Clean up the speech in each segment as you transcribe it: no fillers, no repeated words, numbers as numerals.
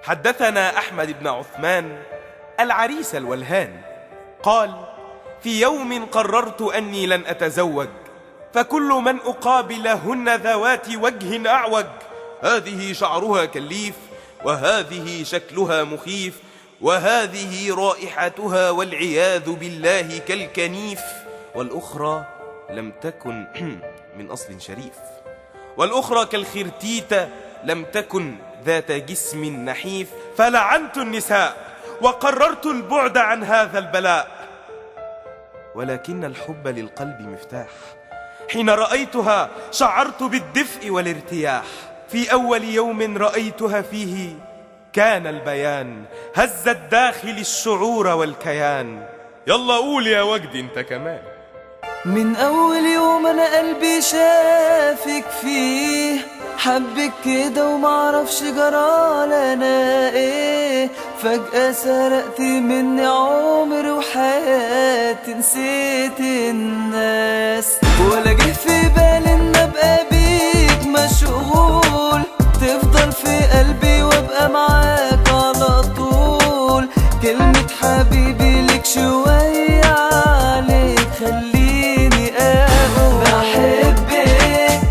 حدثنا أحمد بن عثمان العريس الولهان قال: في يوم قررت أني لن أتزوج، فكل من أقابلهن ذوات وجه أعوج، هذه شعرها كالليف، وهذه شكلها مخيف، وهذه رائحتها والعياذ بالله كالكنيف، والأخرى لم تكن من أصل شريف، والأخرى كالخرتيتة لم تكن ذات جسم نحيف، فلعنت النساء وقررت البعد عن هذا البلاء. ولكن الحب للقلب مفتاح، حين رأيتها شعرت بالدفء والارتياح، في أول يوم رأيتها فيه كان البيان، هز الداخل الشعور والكيان. يلا قول يا وجدي انت كمان. من أول يوم أنا قلبي شافك فيه، حبك كده ومعرفش جرالنا ايه، فجأة سرقت مني عمري وحياتي، نسيت الناس ولا جه في بالي ان ابقى بيك مشغول، تفضل في قلبي وابقى معاك على طول، كلمة حبيبي لك شوية عليك خليني اقول بحبك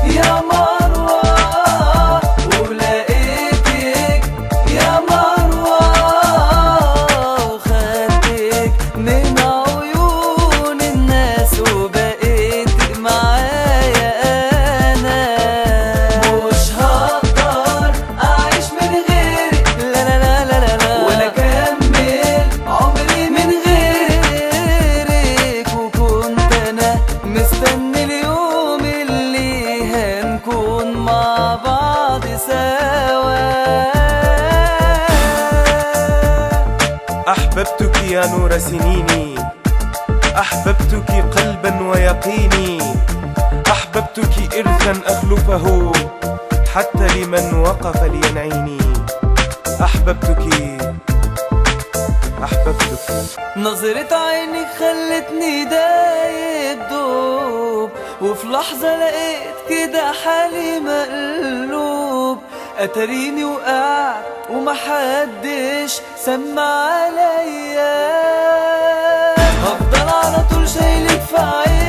يا مروة، ولقيتك يا مروة، وخدتك من عيون الناس وبقيت معايا انا، مش هقدر اعيش من غيرك، لا لا لا لا لا، ولا اكمل عمري من غيرك، وكنت انا مستني اليوم اللي هنكون مع بعض سوا. أحببتك يا نور سنيني، أحببتك قلبا ويقيني، أحببتك إرثا أخلفه حتى لمن وقف لينعيني، أحببتك نظرة عينك خلتني دايب دوب، وفي لحظة لقيت كده حالي مقلوب، اتريني وقعت ومحدش سمع عليا، هفضل على طول شايلك في عيني